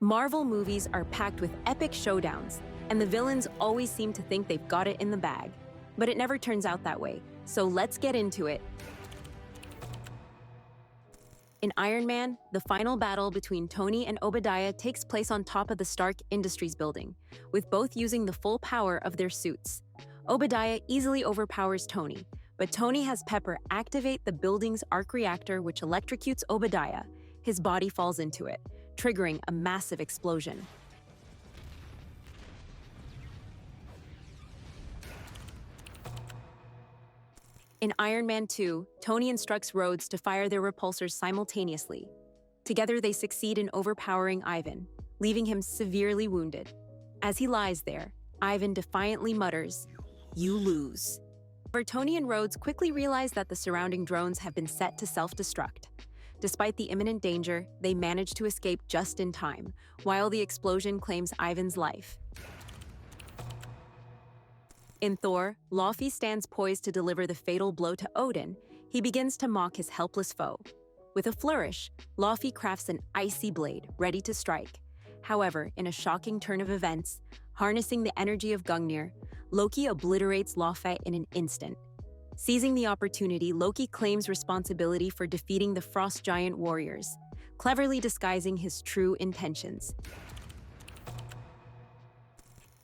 Marvel movies are packed with epic showdowns, and the villains always seem to think they've got it in the bag. But it never turns out that way, so let's get into it. In Iron Man, the final battle between Tony and Obadiah takes place on top of the Stark Industries building, with both using the full power of their suits. Obadiah easily overpowers Tony, but Tony has Pepper activate the building's arc reactor, which electrocutes Obadiah. His body falls into it, triggering a massive explosion. In Iron Man 2, Tony instructs Rhodes to fire their repulsors simultaneously. Together, they succeed in overpowering Ivan, leaving him severely wounded. As he lies there, Ivan defiantly mutters, "You lose." But Tony and Rhodes quickly realize that the surrounding drones have been set to self-destruct. Despite the imminent danger, they manage to escape just in time, while the explosion claims Ivan's life. In Thor, Loki stands poised to deliver the fatal blow to Odin. He begins to mock his helpless foe. With a flourish, Loki crafts an icy blade, ready to strike. However, in a shocking turn of events, harnessing the energy of Gungnir, Loki obliterates Loki in an instant. Seizing the opportunity, Loki claims responsibility for defeating the Frost Giant warriors, cleverly disguising his true intentions.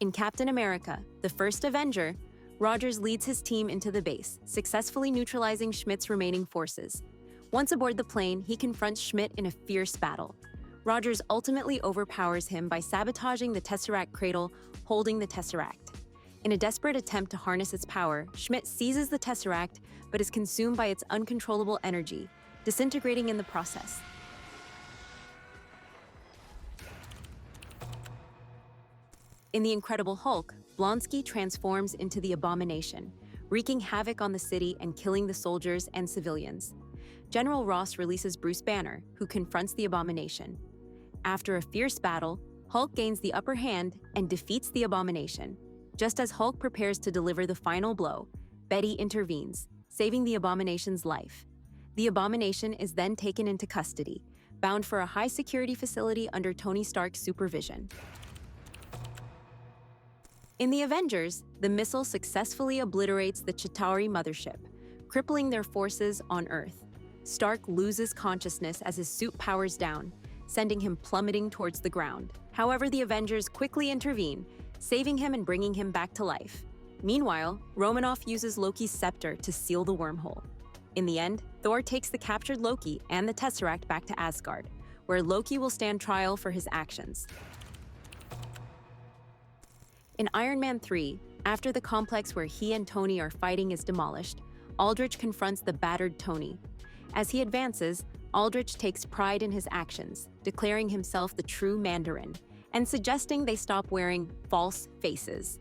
In Captain America, the first Avenger, Rogers leads his team into the base, successfully neutralizing Schmidt's remaining forces. Once aboard the plane, he confronts Schmidt in a fierce battle. Rogers ultimately overpowers him by sabotaging the Tesseract cradle, holding the Tesseract. In a desperate attempt to harness its power, Schmidt seizes the Tesseract but is consumed by its uncontrollable energy, disintegrating in the process. In The Incredible Hulk, Blonsky transforms into the Abomination, wreaking havoc on the city and killing the soldiers and civilians. General Ross releases Bruce Banner, who confronts the Abomination. After a fierce battle, Hulk gains the upper hand and defeats the Abomination. Just as Hulk prepares to deliver the final blow, Betty intervenes, saving the Abomination's life. The Abomination is then taken into custody, bound for a high-security facility under Tony Stark's supervision. In the Avengers, the missile successfully obliterates the Chitauri mothership, crippling their forces on Earth. Stark loses consciousness as his suit powers down, sending him plummeting towards the ground. However, the Avengers quickly intervene, saving him and bringing him back to life. Meanwhile, Romanoff uses Loki's scepter to seal the wormhole. In the end, Thor takes the captured Loki and the Tesseract back to Asgard, where Loki will stand trial for his actions. In Iron Man 3, after the complex where he and Tony are fighting is demolished, Aldrich confronts the battered Tony. As he advances, Aldrich takes pride in his actions, declaring himself the true Mandarin, and suggesting they stop wearing false faces.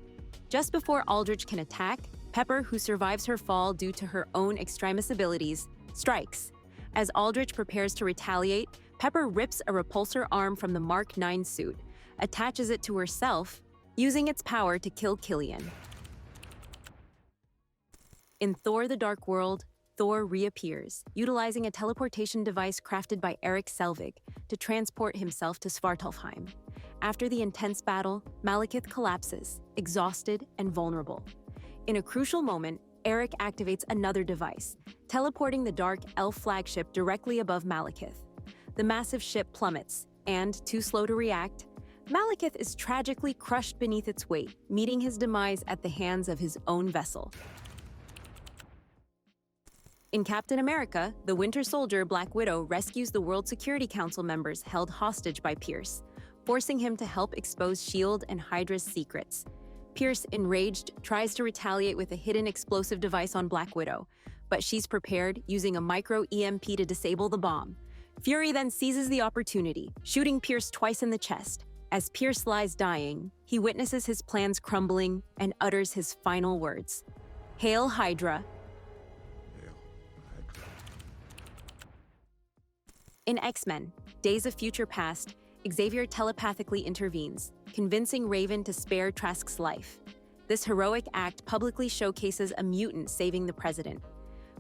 Just before Aldrich can attack, Pepper, who survives her fall due to her own extremis abilities, strikes. As Aldrich prepares to retaliate, Pepper rips a repulsor arm from the Mark 9 suit, attaches it to herself, using its power to kill Killian. In Thor: The Dark World, Thor reappears, utilizing a teleportation device crafted by Erik Selvig to transport himself to Svartalfheim. After the intense battle, Malekith collapses, exhausted and vulnerable. In a crucial moment, Erik activates another device, teleporting the Dark Elf flagship directly above Malekith. The massive ship plummets, and, too slow to react, Malekith is tragically crushed beneath its weight, meeting his demise at the hands of his own vessel. In Captain America, the Winter Soldier Black Widow rescues the World Security Council members held hostage by Pierce, forcing him to help expose S.H.I.E.L.D. and Hydra's secrets. Pierce, enraged, tries to retaliate with a hidden explosive device on Black Widow, but she's prepared, using a micro-EMP to disable the bomb. Fury then seizes the opportunity, shooting Pierce twice in the chest. As Pierce lies dying, he witnesses his plans crumbling and utters his final words. "Hail Hydra." In X-Men, Days of Future Past, Xavier telepathically intervenes, convincing Raven to spare Trask's life. This heroic act publicly showcases a mutant saving the president.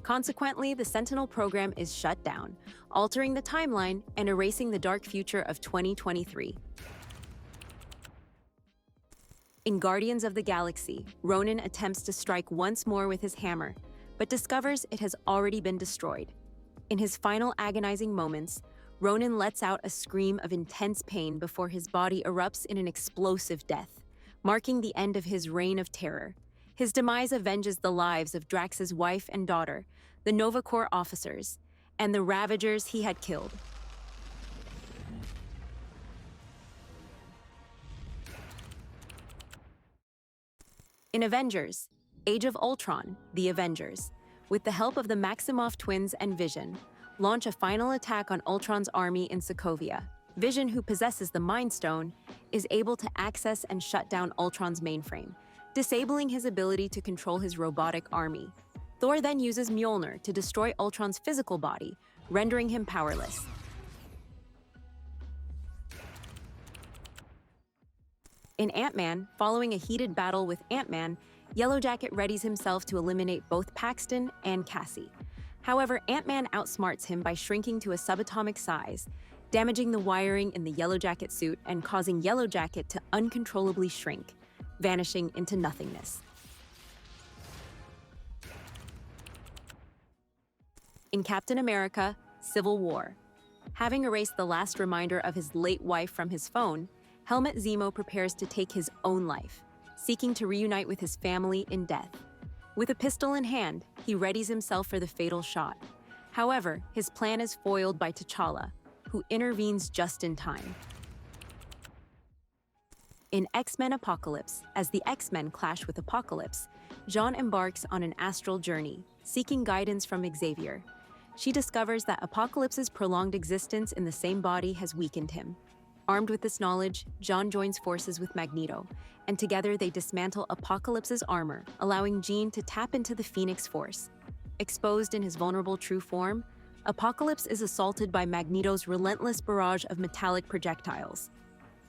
Consequently, the Sentinel program is shut down, altering the timeline and erasing the dark future of 2023. In Guardians of the Galaxy, Ronan attempts to strike once more with his hammer, but discovers it has already been destroyed. In his final agonizing moments, Ronan lets out a scream of intense pain before his body erupts in an explosive death, marking the end of his reign of terror. His demise avenges the lives of Drax's wife and daughter, the Nova Corps officers, and the Ravagers he had killed. In Avengers, Age of Ultron, the Avengers, with the help of the Maximoff twins and Vision, launch a final attack on Ultron's army in Sokovia. Vision, who possesses the Mind Stone, is able to access and shut down Ultron's mainframe, disabling his ability to control his robotic army. Thor then uses Mjolnir to destroy Ultron's physical body, rendering him powerless. In Ant-Man, following a heated battle with Ant-Man, Yellowjacket readies himself to eliminate both Paxton and Cassie. However, Ant-Man outsmarts him by shrinking to a subatomic size, damaging the wiring in the Yellowjacket suit and causing Yellowjacket to uncontrollably shrink, vanishing into nothingness. In Captain America, Civil War, having erased the last reminder of his late wife from his phone, Helmut Zemo prepares to take his own life, seeking to reunite with his family in death. With a pistol in hand, he readies himself for the fatal shot. However, his plan is foiled by T'Challa, who intervenes just in time. In X-Men Apocalypse, as the X-Men clash with Apocalypse, Jean embarks on an astral journey, seeking guidance from Xavier. She discovers that Apocalypse's prolonged existence in the same body has weakened him. Armed with this knowledge, Jean joins forces with Magneto, and together they dismantle Apocalypse's armor, allowing Jean to tap into the Phoenix Force. Exposed in his vulnerable true form, Apocalypse is assaulted by Magneto's relentless barrage of metallic projectiles.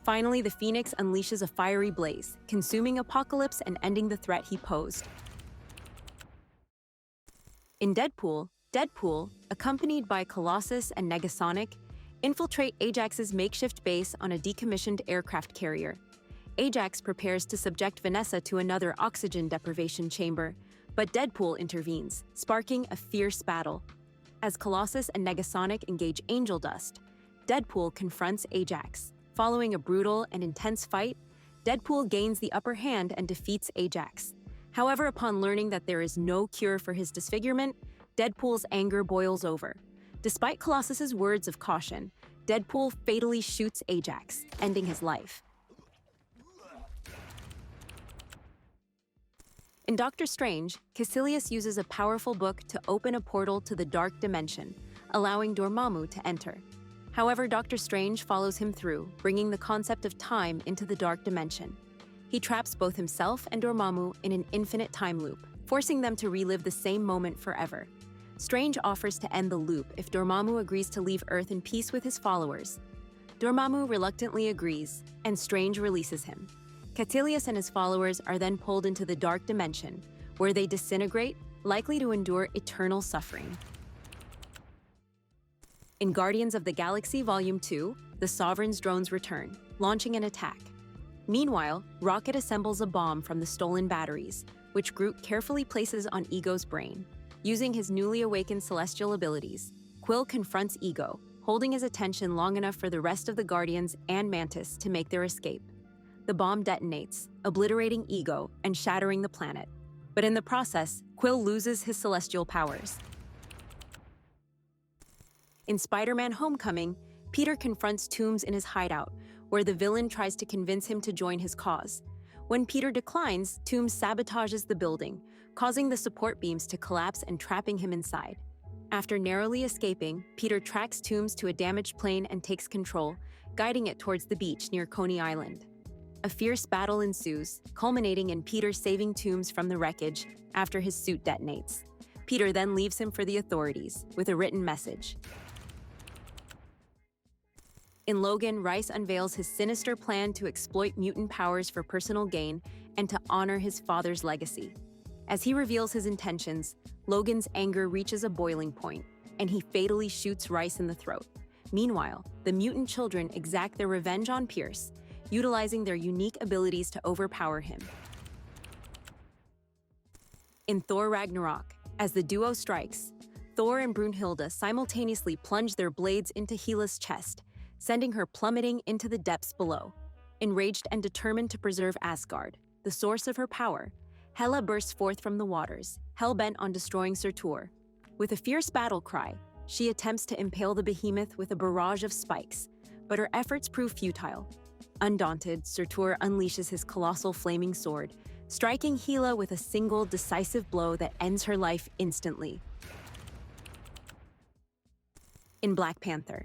Finally, the Phoenix unleashes a fiery blaze, consuming Apocalypse and ending the threat he posed. In Deadpool, accompanied by Colossus and Negasonic, infiltrate Ajax's makeshift base on a decommissioned aircraft carrier. Ajax prepares to subject Vanessa to another oxygen deprivation chamber, but Deadpool intervenes, sparking a fierce battle. As Colossus and Negasonic engage Angel Dust, Deadpool confronts Ajax. Following a brutal and intense fight, Deadpool gains the upper hand and defeats Ajax. However, upon learning that there is no cure for his disfigurement, Deadpool's anger boils over. Despite Colossus's words of caution, Deadpool fatally shoots Ajax, ending his life. In Doctor Strange, Caecilius uses a powerful book to open a portal to the Dark Dimension, allowing Dormammu to enter. However, Doctor Strange follows him through, bringing the concept of time into the Dark Dimension. He traps both himself and Dormammu in an infinite time loop, forcing them to relive the same moment forever. Strange offers to end the loop if Dormammu agrees to leave Earth in peace with his followers. Dormammu reluctantly agrees, and Strange releases him. Caecilius and his followers are then pulled into the Dark Dimension, where they disintegrate, likely to endure eternal suffering. In Guardians of the Galaxy Volume 2, the Sovereign's drones return, launching an attack. Meanwhile, Rocket assembles a bomb from the stolen batteries, which Groot carefully places on Ego's brain. Using his newly awakened celestial abilities, Quill confronts Ego, holding his attention long enough for the rest of the Guardians and Mantis to make their escape. The bomb detonates, obliterating Ego and shattering the planet. But in the process, Quill loses his celestial powers. In Spider-Man Homecoming, Peter confronts Toomes in his hideout, where the villain tries to convince him to join his cause. When Peter declines, Toomes sabotages the building, causing the support beams to collapse and trapping him inside. After narrowly escaping, Peter tracks Toomes to a damaged plane and takes control, guiding it towards the beach near Coney Island. A fierce battle ensues, culminating in Peter saving Toomes from the wreckage after his suit detonates. Peter then leaves him for the authorities with a written message. In Logan, Rice unveils his sinister plan to exploit mutant powers for personal gain and to honor his father's legacy. As he reveals his intentions, Logan's anger reaches a boiling point, and he fatally shoots Rice in the throat. Meanwhile, the mutant children exact their revenge on Pierce, utilizing their unique abilities to overpower him. In Thor Ragnarok, as the duo strikes, Thor and Brunhilde simultaneously plunge their blades into Hela's chest, sending her plummeting into the depths below. Enraged and determined to preserve Asgard, the source of her power, Hela bursts forth from the waters, hell-bent on destroying Surtur. With a fierce battle cry, she attempts to impale the behemoth with a barrage of spikes, but her efforts prove futile. Undaunted, Surtur unleashes his colossal flaming sword, striking Hela with a single decisive blow that ends her life instantly. In Black Panther,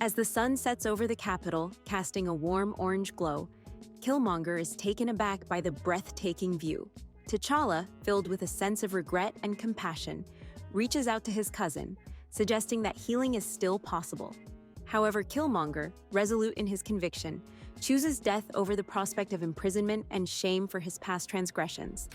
as the sun sets over the capital, casting a warm orange glow, Killmonger is taken aback by the breathtaking view. T'Challa, filled with a sense of regret and compassion, reaches out to his cousin, suggesting that healing is still possible. However, Killmonger, resolute in his conviction, chooses death over the prospect of imprisonment and shame for his past transgressions.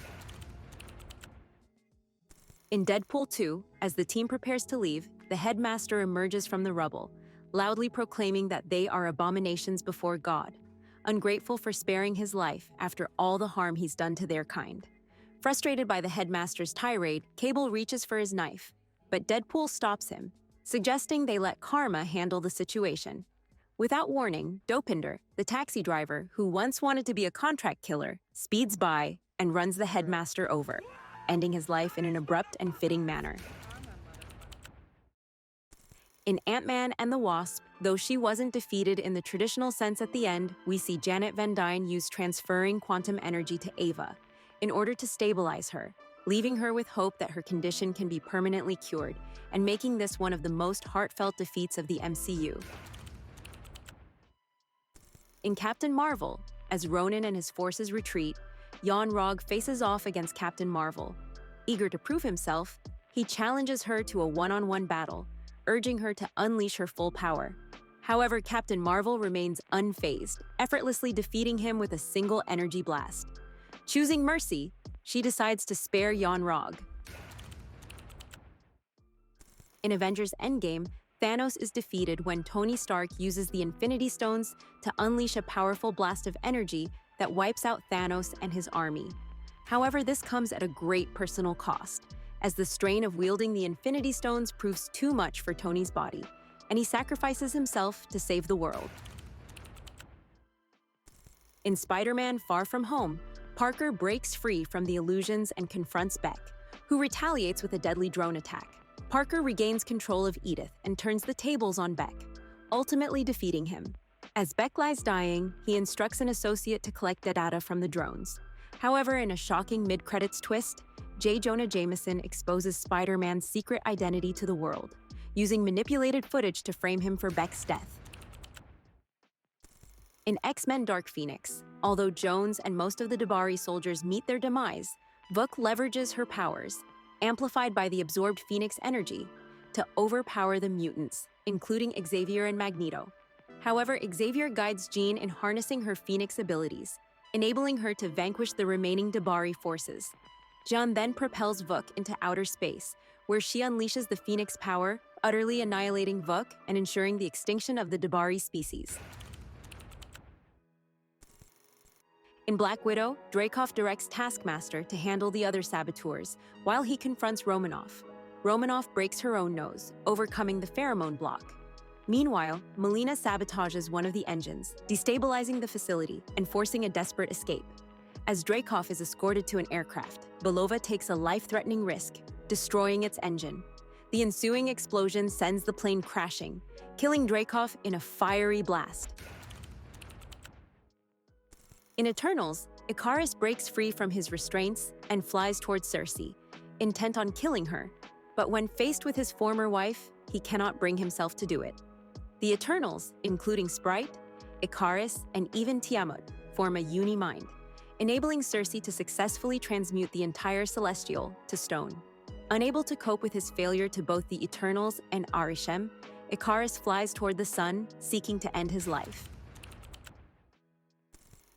In Deadpool 2, as the team prepares to leave, the headmaster emerges from the rubble, loudly proclaiming that they are abominations before God, ungrateful for sparing his life after all the harm he's done to their kind. Frustrated by the headmaster's tirade, Cable reaches for his knife, but Deadpool stops him, suggesting they let Karma handle the situation. Without warning, Dopinder, the taxi driver who once wanted to be a contract killer, speeds by and runs the headmaster over, ending his life in an abrupt and fitting manner. In Ant-Man and the Wasp, though she wasn't defeated in the traditional sense at the end, we see Janet Van Dyne use transferring quantum energy to Ava in order to stabilize her, leaving her with hope that her condition can be permanently cured, and making this one of the most heartfelt defeats of the MCU. In Captain Marvel, as Ronan and his forces retreat, Yon-Rogg faces off against Captain Marvel. Eager to prove himself, he challenges her to a one-on-one battle, urging her to unleash her full power. However, Captain Marvel remains unfazed, effortlessly defeating him with a single energy blast. Choosing mercy, she decides to spare Yon-Rogg. In Avengers Endgame, Thanos is defeated when Tony Stark uses the Infinity Stones to unleash a powerful blast of energy that wipes out Thanos and his army. However, this comes at a great personal cost, as the strain of wielding the Infinity Stones proves too much for Tony's body, and he sacrifices himself to save the world. In Spider-Man Far From Home, Parker breaks free from the illusions and confronts Beck, who retaliates with a deadly drone attack. Parker regains control of Edith and turns the tables on Beck, ultimately defeating him. As Beck lies dying, he instructs an associate to collect the data from the drones. However, in a shocking mid-credits twist, J. Jonah Jameson exposes Spider-Man's secret identity to the world, using manipulated footage to frame him for Beck's death. In X-Men Dark Phoenix, although Jones and most of the Dabari soldiers meet their demise, Vuk leverages her powers, amplified by the absorbed Phoenix energy, to overpower the mutants, including Xavier and Magneto. However, Xavier guides Jean in harnessing her Phoenix abilities, enabling her to vanquish the remaining Dabari forces. Jean then propels Vuk into outer space, where she unleashes the Phoenix power, utterly annihilating Vuk and ensuring the extinction of the Dabari species. In Black Widow, Dreykov directs Taskmaster to handle the other saboteurs, while he confronts Romanoff. Romanoff breaks her own nose, overcoming the pheromone block. Meanwhile, Melina sabotages one of the engines, destabilizing the facility and forcing a desperate escape. As Dreykov is escorted to an aircraft, Belova takes a life-threatening risk, destroying its engine. The ensuing explosion sends the plane crashing, killing Dreykov in a fiery blast. In Eternals, Ikaris breaks free from his restraints and flies towards Cersei, intent on killing her, but when faced with his former wife, he cannot bring himself to do it. The Eternals, including Sprite, Ikaris, and even Tiamat, form a uni-mind, enabling Cersei to successfully transmute the entire Celestial to stone. Unable to cope with his failure to both the Eternals and Arishem, Ikaris flies toward the sun, seeking to end his life.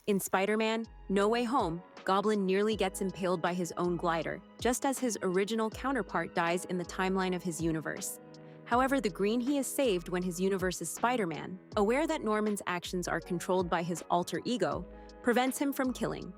In Spider-Man No Way Home, Goblin nearly gets impaled by his own glider, just as his original counterpart dies in the timeline of his universe. However, the Green he is saved when his universe is Spider-Man, aware that Norman's actions are controlled by his alter ego, prevents him from killing.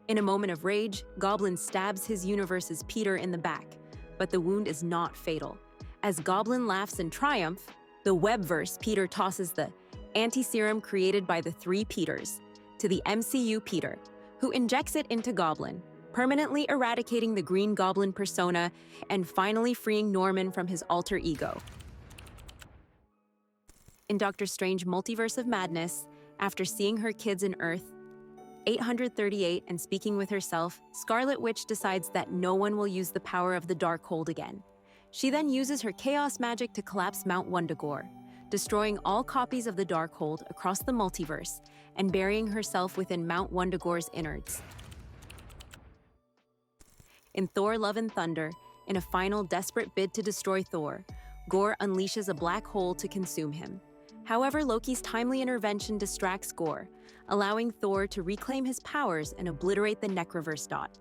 In a moment of rage, Goblin stabs his universe's Peter in the back, but the wound is not fatal. As Goblin laughs in triumph, the Webverse Peter tosses the anti-serum created by the three Peters to the MCU Peter, who injects it into Goblin, permanently eradicating the Green Goblin persona and finally freeing Norman from his alter ego. In Doctor Strange Multiverse of Madness, after seeing her kids in Earth 838 and speaking with herself, Scarlet Witch decides that no one will use the power of the Darkhold again. She then uses her chaos magic to collapse Mount Wundagore, destroying all copies of the Darkhold across the multiverse and burying herself within Mount Wundagore's innards. In Thor: Love and Thunder, in a final desperate bid to destroy Thor, Gore unleashes a black hole to consume him. However, Loki's timely intervention distracts Gore, allowing Thor to reclaim his powers and obliterate the Necroverse dot.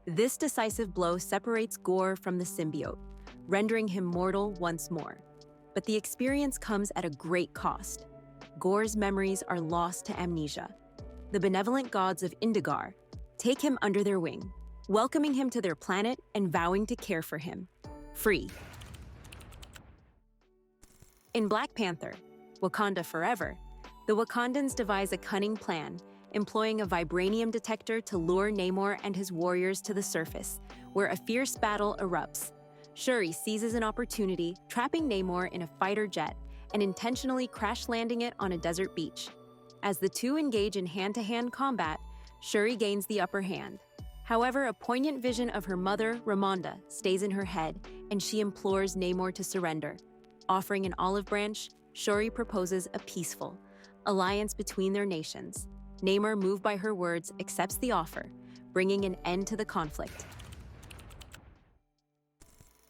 This decisive blow separates Gore from the symbiote, rendering him mortal once more. But the experience comes at a great cost. Gore's memories are lost to amnesia. The benevolent gods of Indigar take him under their wing, welcoming him to their planet and vowing to care for him. Free. In Black Panther, Wakanda Forever, the Wakandans devise a cunning plan, employing a vibranium detector to lure Namor and his warriors to the surface, where a fierce battle erupts. Shuri seizes an opportunity, trapping Namor in a fighter jet and intentionally crash-landing it on a desert beach. As the two engage in hand-to-hand combat, Shuri gains the upper hand. However, a poignant vision of her mother, Ramonda, stays in her head, and she implores Namor to surrender. Offering an olive branch, Shuri proposes a peaceful alliance between their nations. Namor, moved by her words, accepts the offer, bringing an end to the conflict.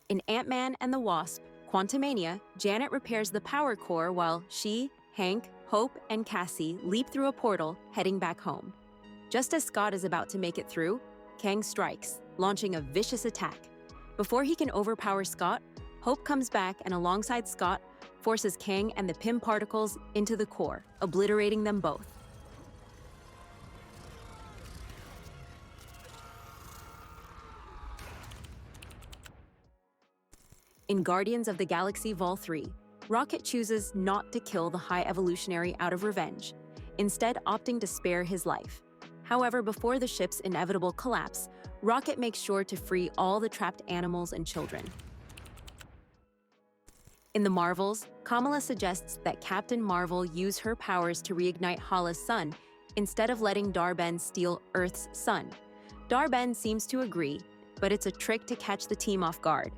In Ant-Man and the Wasp: Quantumania, Janet repairs the power core while she, Hank, Hope, and Cassie leap through a portal, heading back home. Just as Scott is about to make it through, Kang strikes, launching a vicious attack. Before he can overpower Scott, Hope comes back and alongside Scott, forces Kang and the Pym particles into the core, obliterating them both. In Guardians of the Galaxy Vol. 3, Rocket chooses not to kill the High Evolutionary out of revenge, instead opting to spare his life. However, before the ship's inevitable collapse, Rocket makes sure to free all the trapped animals and children. In the Marvels, Kamala suggests that Captain Marvel use her powers to reignite Hala's sun instead of letting Dar-Benn steal Earth's sun. Dar-Benn seems to agree, but it's a trick to catch the team off guard.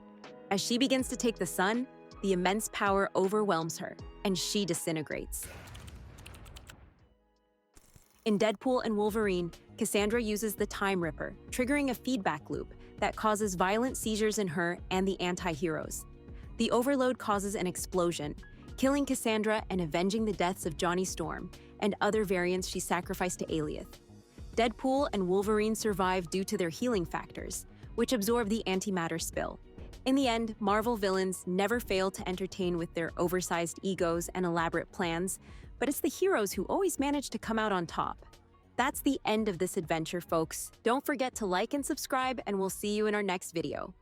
As she begins to take the sun, the immense power overwhelms her, and she disintegrates. In Deadpool and Wolverine, Cassandra uses the Time Ripper, triggering a feedback loop that causes violent seizures in her and the anti-heroes. The overload causes an explosion, killing Cassandra and avenging the deaths of Johnny Storm and other variants she sacrificed to Aliath. Deadpool and Wolverine survive due to their healing factors, which absorb the antimatter spill. In the end, Marvel villains never fail to entertain with their oversized egos and elaborate plans, but it's the heroes who always manage to come out on top. That's the end of this adventure, folks. Don't forget to like and subscribe, and we'll see you in our next video.